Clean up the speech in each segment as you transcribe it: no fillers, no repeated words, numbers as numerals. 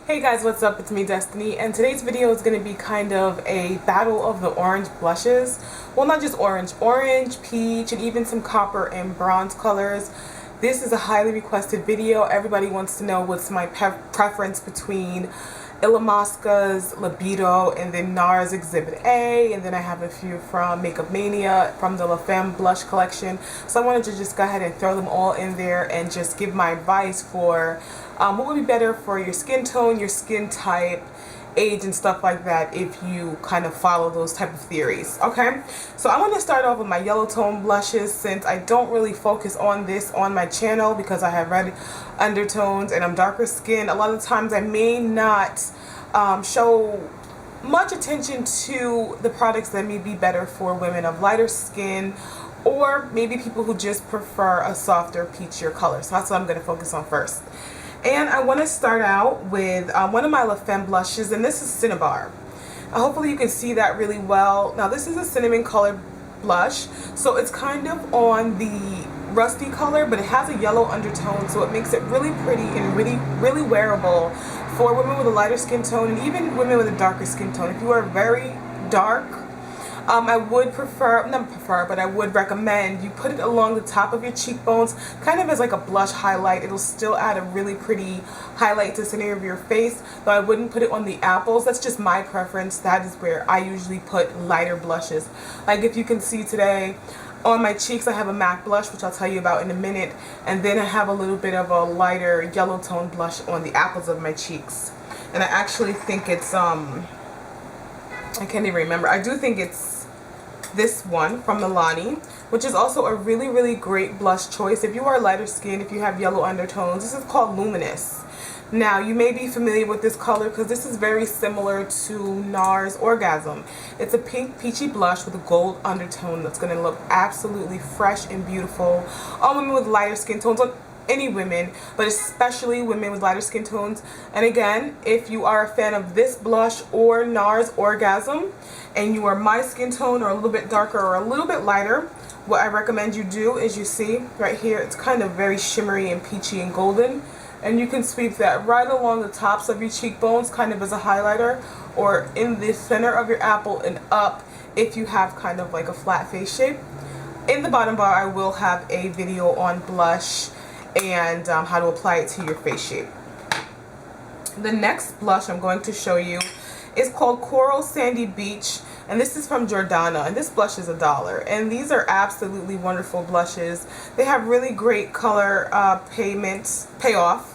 Hey guys, what's up? It's me, Destiny, and today's video is going to be kind of a battle of the orange blushes. Well, not just orange, peach, and even some copper and bronze colors. This is a highly requested video. Everybody wants to know what's my preference between Illamasqua's Libido and then NARS Exhibit A, and then I have a few from Makeup Mania from the Femme Blush collection. So I wanted to just go ahead and throw them all in there and just give my advice for what would be better for your skin tone, your skin type, age, and stuff like that if you kind of follow those type of theories. Okay, so I want to start off with my yellow tone blushes, since I don't really focus on this on my channel because I have red undertones and I'm darker skinned. A lot of times I may not show much attention to the products that may be better for women of lighter skin, or maybe people who just prefer a softer peachier color. So that's what I'm going to focus on first. And I want to start out with one of my La Femme blushes, and this is Cinnabar. Hopefully you can see that really well. Now this is a cinnamon colored blush, so it's kind of on the rusty color, but it has a yellow undertone, so it makes it really pretty and really wearable for women with a lighter skin tone and even women with a darker skin tone. If you are very dark, I would but I would recommend you put it along the top of your cheekbones, kind of as like a blush highlight. It'll still add a really pretty highlight to the center of your face, though I wouldn't put it on the apples. That's just my preference. That is where I usually put lighter blushes. Like if you can see today, on my cheeks I have a MAC blush, which I'll tell you about in a minute, and then I have a little bit of a lighter yellow tone blush on the apples of my cheeks. And I actually think it's I can't even remember. I do think it's this one from Milani, which is also a really great blush choice if you are lighter skinned, if you have yellow undertones. This is called Luminous. Now you may be familiar with this color because this is very similar to NARS Orgasm. It's a pink peachy blush with a gold undertone that's going to look absolutely fresh and beautiful on women with lighter skin tones, on any women, but especially women with lighter skin tones. And again, if you are a fan of this blush or NARS Orgasm and you are my skin tone or a little bit darker or a little bit lighter, what I recommend you do is, you see right here, it's kind of very shimmery and peachy and golden, and you can sweep that right along the tops of your cheekbones, kind of as a highlighter, or in the center of your apple and up if you have kind of like a flat face shape. In the bottom bar I will have a video on blush and how to apply it to your face shape. The next blush I'm going to show you is called Coral Sandy Beach, and this is from Jordana, and this blush is $1, and these are absolutely wonderful blushes. They have really great color payoff,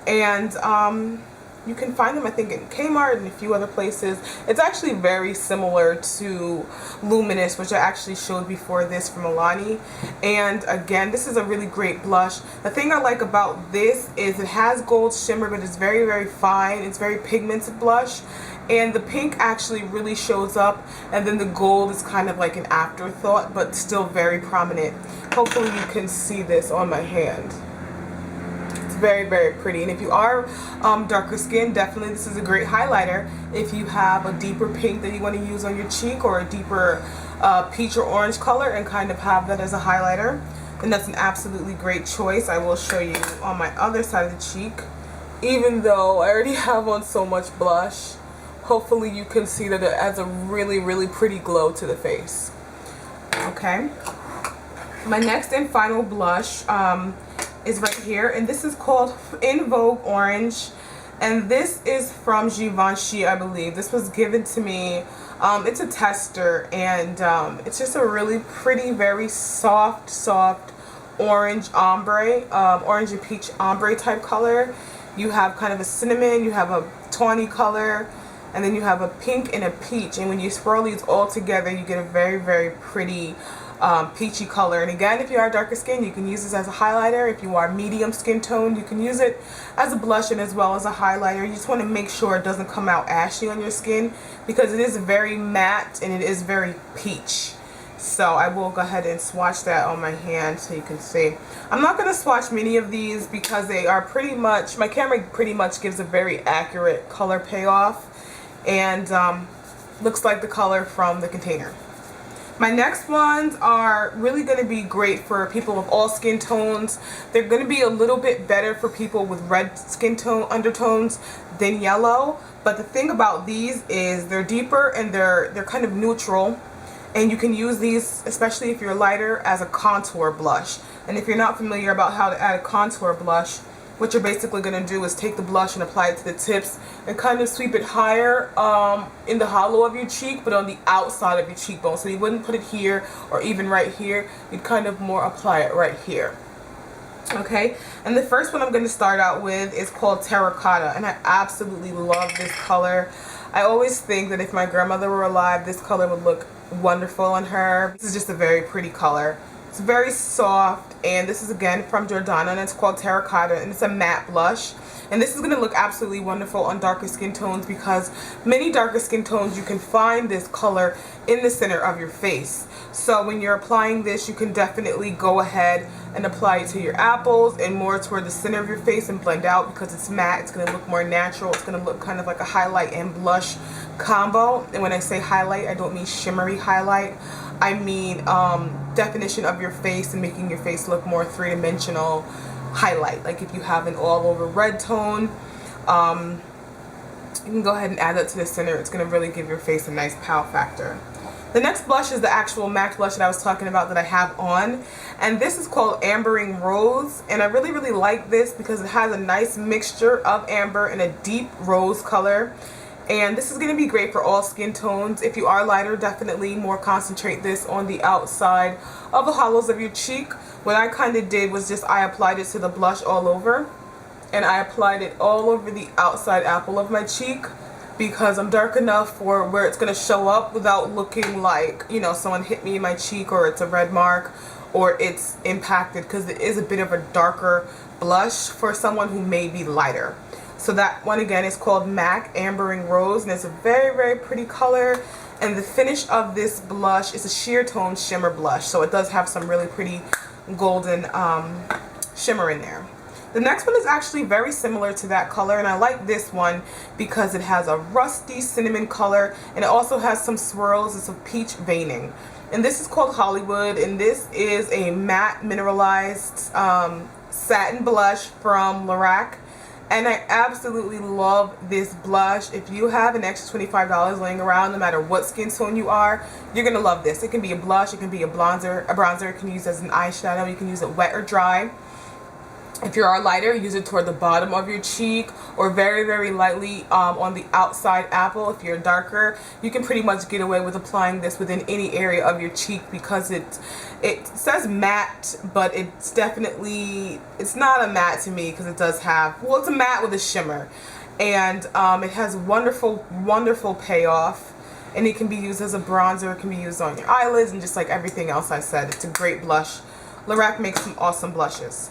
and you can find them, I think, in Kmart and a few other places. It's actually very similar to Luminous, which I actually showed before this from Milani. And again, this is a really great blush. The thing I like about this is it has gold shimmer, but it's very fine. It's very pigmented blush. And the pink actually really shows up, and then the gold is kind of like an afterthought, but still very prominent. Hopefully you can see this on my hand. Very pretty. And if you are darker skin, definitely this is a great highlighter if you have a deeper pink that you want to use on your cheek, or a deeper peach or orange color, and kind of have that as a highlighter, then that's an absolutely great choice. I will show you on my other side of the cheek, even though I already have on so much blush. Hopefully you can see that it adds a really pretty glow to the face. Okay, my next and final blush is right here, and this is called Invoke Orange, and this is from Givenchy, I believe. This was given to me. It's a tester, and it's just a really pretty, very soft orange ombre, orange and peach ombre type color. You have kind of a cinnamon, you have a tawny color, and then you have a pink and a peach, and when you swirl these all together you get a very pretty peachy color. And again, if you are darker skin, you can use this as a highlighter. If you are medium skin tone, you can use it as a blush and as well as a highlighter. You just want to make sure it doesn't come out ashy on your skin, because it is very matte and it is very peach. So I will go ahead and swatch that on my hand so you can see. I'm not going to swatch many of these because they are pretty much, my camera pretty much gives a very accurate color payoff, and looks like the color from the container. My next ones are really going to be great for people of all skin tones. They're going to be a little bit better for people with red skin tone undertones than yellow. But the thing about these is they're deeper and they're kind of neutral. And you can use these, especially if you're lighter, as a contour blush. And if you're not familiar about how to add a contour blush, what you're basically going to do is take the blush and apply it to the tips and kind of sweep it higher in the hollow of your cheek, but on the outside of your cheekbone. So you wouldn't put it here or even right here. You'd kind of more apply it right here. Okay, and the first one I'm going to start out with is called Terracotta, and I absolutely love this color. I always think that if my grandmother were alive, this color would look wonderful on her. This is just a very pretty color. It's very soft, and this is again from Jordana, and it's called Terracotta, and it's a matte blush. And this is going to look absolutely wonderful on darker skin tones, because many darker skin tones you can find this color in the center of your face. So when you're applying this, you can definitely go ahead and apply it to your apples and more toward the center of your face and blend out, because it's matte. It's going to look more natural. It's going to look kind of like a highlight and blush combo. And when I say highlight, I don't mean shimmery highlight. I mean definition of your face and making your face look more three-dimensional highlight. Like if you have an all over red tone, you can go ahead and add that to the center. It's going to really give your face a nice pow factor. The next blush is the actual MAC blush that I was talking about that I have on, and this is called Ambering Rose, and I really like this because it has a nice mixture of amber and a deep rose color. And this is going to be great for all skin tones. If you are lighter, definitely more concentrate this on the outside of the hollows of your cheek. What I kind of did was just I applied it to the blush all over. And I applied it all over the outside apple of my cheek, because I'm dark enough for where it's going to show up without looking like, you know, someone hit me in my cheek or it's a red mark or it's impacted, because it is a bit of a darker blush for someone who may be lighter. So that one again is called MAC Ambering Rose, and it's a very pretty color. And the finish of this blush is a sheer tone shimmer blush, so it does have some really pretty golden shimmer in there. The next one is actually very similar to that color, and I like this one because it has a rusty cinnamon color and it also has some swirls and some peach veining. And this is called Hollywood, and this is a matte mineralized satin blush from Lorac. And I absolutely love this blush. If you have an extra $25 laying around, no matter what skin tone you are, you're going to love this. It can be a blush, it can be a bronzer. You can use it as an eyeshadow, you can use it wet or dry. If you are lighter, use it toward the bottom of your cheek or very lightly on the outside apple. If you're darker, you can pretty much get away with applying this within any area of your cheek, because it says matte, but it's not a matte to me, because it does have, well, it's a matte with a shimmer. And it has wonderful payoff. And it can be used as a bronzer, it can be used on your eyelids, and just like everything else I said, it's a great blush. Lorac makes some awesome blushes.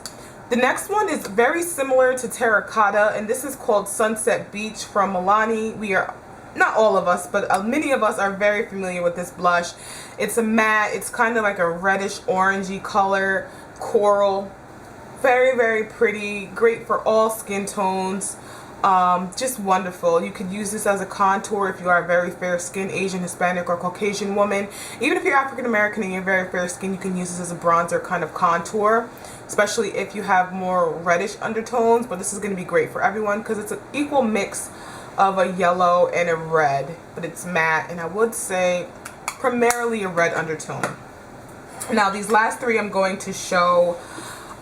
The next one is very similar to Terracotta, and this is called Sunset Beach from Milani. We are, not all of us, but many of us are very familiar with this blush. It's a matte, it's kind of like a reddish orangey color, coral. Very pretty, great for all skin tones. Just wonderful. You could use this as a contour if you are a very fair skin Asian, Hispanic, or Caucasian woman. Even if you're African American and you're very fair skin, you can use this as a bronzer kind of contour, especially if you have more reddish undertones. But this is going to be great for everyone because it's an equal mix of a yellow and a red, but it's matte, and I would say primarily a red undertone. Now these last three I'm going to show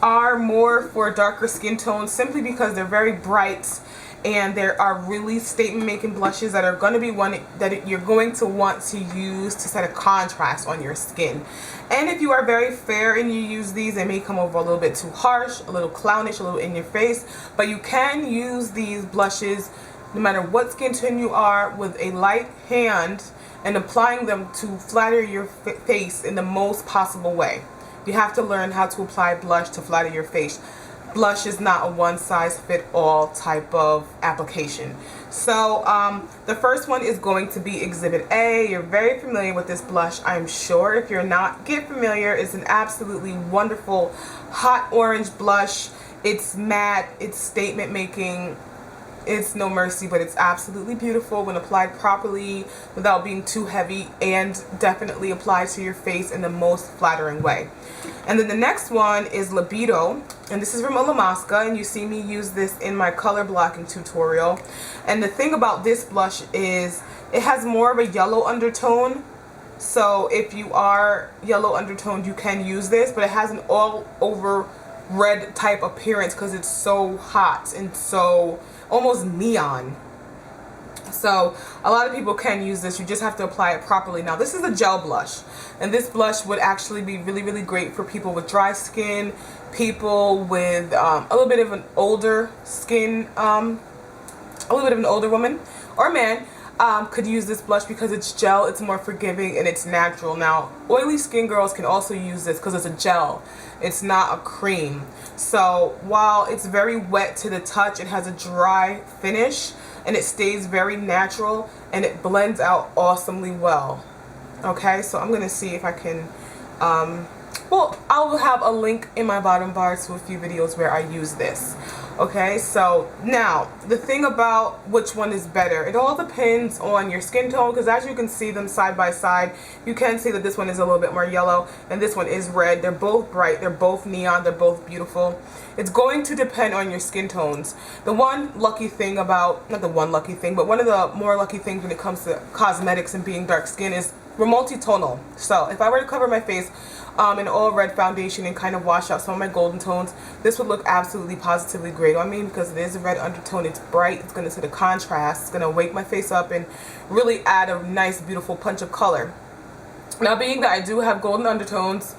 are more for darker skin tones, simply because they're very bright, and there are really statement making blushes that are going to be one that you're going to want to use to set a contrast on your skin. And if you are very fair and you use these, they may come over a little bit too harsh, a little clownish, a little in your face, but you can use these blushes no matter what skin tone you are with a light hand and applying them to flatter your face in the most possible way. You have to learn how to apply blush to flatter your face. Blush is not a one-size-fit-all type of application. So the first one is going to be Exhibit A. You're very familiar with this blush, I'm sure. If you're not, get familiar. It's an absolutely wonderful hot orange blush. It's matte, it's statement making. It's no mercy, but it's absolutely beautiful when applied properly without being too heavy, and definitely applied to your face in the most flattering way. And then the next one is Libido, and this is from Olamasca, and you see me use this in my color blocking tutorial. And the thing about this blush is it has more of a yellow undertone. So if you are yellow undertoned, you can use this, but it has an all over red type appearance because it's so hot and so almost neon. So a lot of people can use this. You just have to apply it properly. Now this is a gel blush, and this blush would actually be really great for people with dry skin, people with a little bit of an older skin, a little bit of an older woman or man could use this blush because it's gel, it's more forgiving, and it's natural. Now oily skin girls can also use this because it's a gel, it's not a cream. So while it's very wet to the touch, it has a dry finish and it stays very natural and it blends out awesomely well. Okay, so I'm gonna see if I can well, I'll have a link in my bottom bar to a few videos where I use this. Okay, so now the thing about which one is better, it all depends on your skin tone, because as you can see them side by side, you can see that this one is a little bit more yellow and this one is red. They're both bright, they're both neon, they're both beautiful. It's going to depend on your skin tones. The one lucky thing about, not the one lucky thing, but one of the more lucky things when it comes to cosmetics and being dark skin is we're multi-tonal. So if I were to cover my face in all red foundation and kind of wash out some of my golden tones, this would look absolutely positively great on me because it is a red undertone. It's bright, it's going to set a contrast, it's going to wake my face up and really add a nice beautiful punch of color. Now being that I do have golden undertones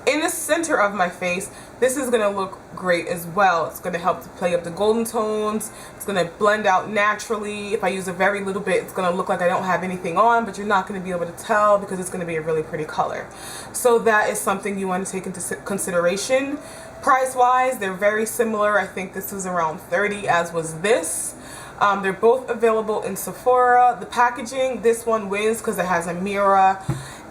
in the center of my face, this is going to look great as well. It's going to help to play up the golden tones. It's going to blend out naturally. If I use a very little bit, it's going to look like I don't have anything on, but you're not going to be able to tell because it's going to be a really pretty color. So that is something you want to take into consideration. Price wise, they're very similar. I think this was around $30, as was this. They're both available in Sephora. The packaging, this one wins because it has a mirror,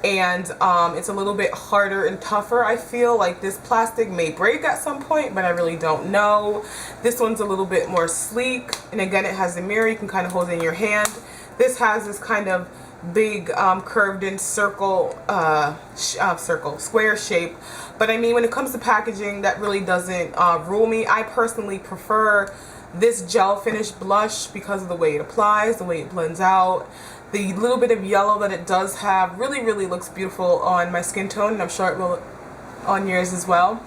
and it's a little bit harder and tougher. I feel like this plastic may break at some point, but I really don't know. This one's a little bit more sleek, and again it has a mirror. You can kind of hold it in your hand. This has this kind of big curved in circle, square shape. But I mean, when it comes to packaging, that really doesn't rule me. I personally prefer this gel finish blush because of the way it applies, the way it blends out. The little bit of yellow that it does have really looks beautiful on my skin tone, and I'm sure it will on yours as well.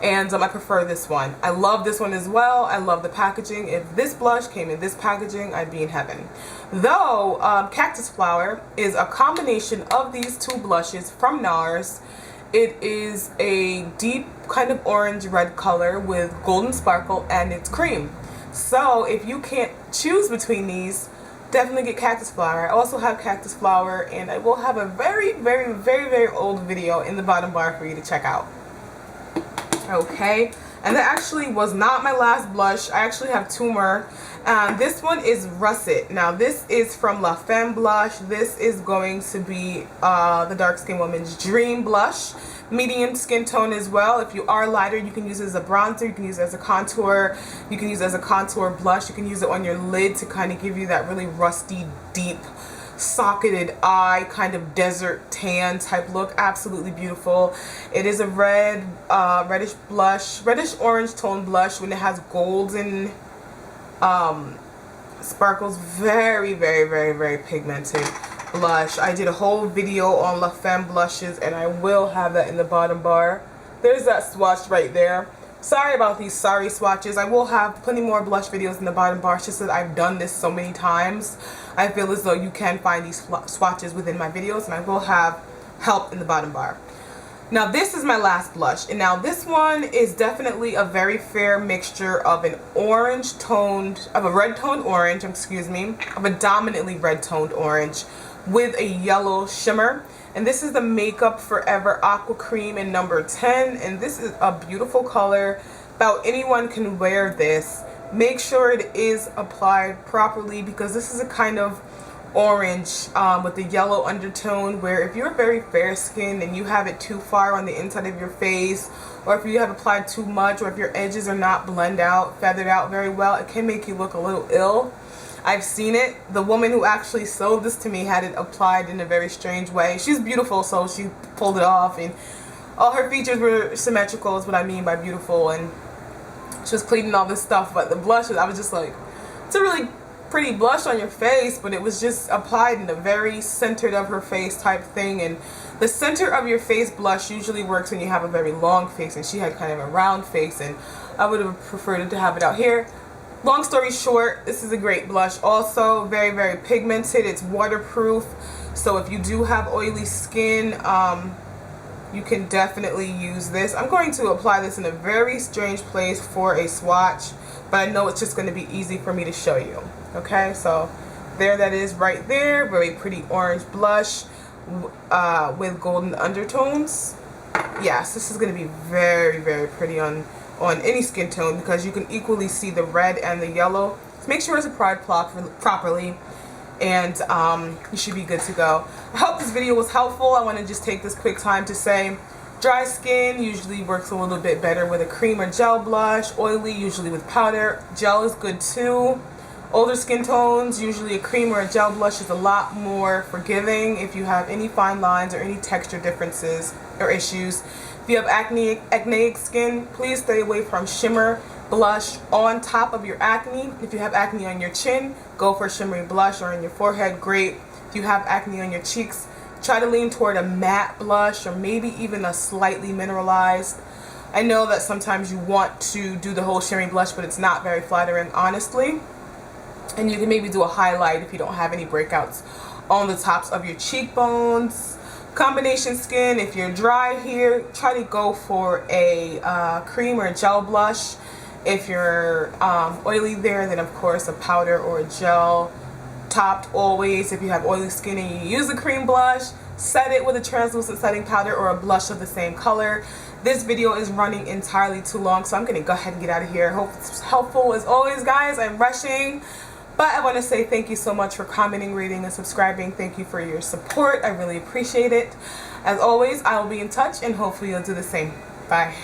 And I prefer this one. I love this one as well. I love the packaging. If this blush came in this packaging, I'd be in heaven. Though Cactus Flower is a combination of these two blushes from NARS. It is a deep kind of orange red color with golden sparkle, and it's cream. So if you can't choose between these, definitely get Cactus Flower. I also have Cactus Flower, and I will have a very old video in the bottom bar for you to check out. Okay, and that actually was not my last blush. I actually have two more. This one is Russet. Now this is from La Femme Blush. This is going to be the dark skin woman's dream blush. Medium skin tone as well. If you are lighter, you can use it as a bronzer, you can use it as a contour, you can use it as a contour blush, you can use it on your lid to kind of give you that really rusty, deep, socketed eye, kind of desert tan type look. Absolutely beautiful. It is a red, reddish blush, reddish orange tone blush when it has golden sparkles. Very pigmented blush. I did a whole video on La Femme blushes, and I will have that in the bottom bar. There's that swatch right there. Sorry about these sorry swatches. I will have plenty more blush videos in the bottom bar. It's just that I've done this so many times. I feel as though you can find these swatches within my videos, and I will have help in the bottom bar. Now this is my last blush, and now this one is definitely a very fair mixture of an orange toned, of a red toned orange, excuse me, of a dominantly red toned orange with a yellow shimmer. And this is the Makeup Forever Aqua Cream in number 10, and this is a beautiful color. About anyone can wear this. Make sure it is applied properly because this is a kind of orange with the yellow undertone, where if you're very fair skinned and you have it too far on the inside of your face, or if you have applied too much, or if your edges are not feathered out very well, it can make you look a little ill. I've seen it. The woman who actually sold this to me had it applied in a very strange way. She's beautiful, so she pulled it off, and all her features were symmetrical is what I mean by beautiful, and she was cleaning all this stuff. But the blushes, I was just like, it's a really pretty blush on your face, but it was just applied in a very centered of her face type thing. And the center of your face blush usually works when you have a very long face, and she had kind of a round face, and I would have preferred to have it out here. Long story short, this is a great blush. Also very, very pigmented. It's waterproof, so if you do have oily skin, you can definitely use this. I'm going to apply this in a very strange place for a swatch, but I know it's just going to be easy for me to show you. Okay, so there that is right there. Very pretty orange blush with golden undertones. Yes, this is going to be very, very pretty on any skin tone, because you can equally see the red and the yellow. So make sure it's applied properly, and you should be good to go. I hope this video was helpful. I want to just take this quick time to say, dry skin usually works a little bit better with a cream or gel blush. Oily, usually with powder. Gel is good too. Older skin tones, usually a cream or a gel blush is a lot more forgiving if you have any fine lines or any texture differences or issues. If you have acneic skin, please stay away from shimmer blush on top of your acne. If you have acne on your chin, go for shimmery blush, or on your forehead, great. If you have acne on your cheeks, try to lean toward a matte blush, or maybe even a slightly mineralized. I know that sometimes you want to do the whole shimmery blush, but it's not very flattering, honestly. And you can maybe do a highlight if you don't have any breakouts on the tops of your cheekbones. Combination skin, if you're dry here, try to go for a cream or a gel blush. If you're oily there, then of course a powder or a gel topped always. If you have oily skin and you use a cream blush, set it with a translucent setting powder or a blush of the same color. This video is running entirely too long, so I'm going to go ahead and get out of here. Hope it's helpful. As always, guys, I'm rushing. But I want to say thank you so much for commenting, rating, and subscribing. Thank you for your support. I really appreciate it. As always, I will be in touch, and hopefully you'll do the same. Bye.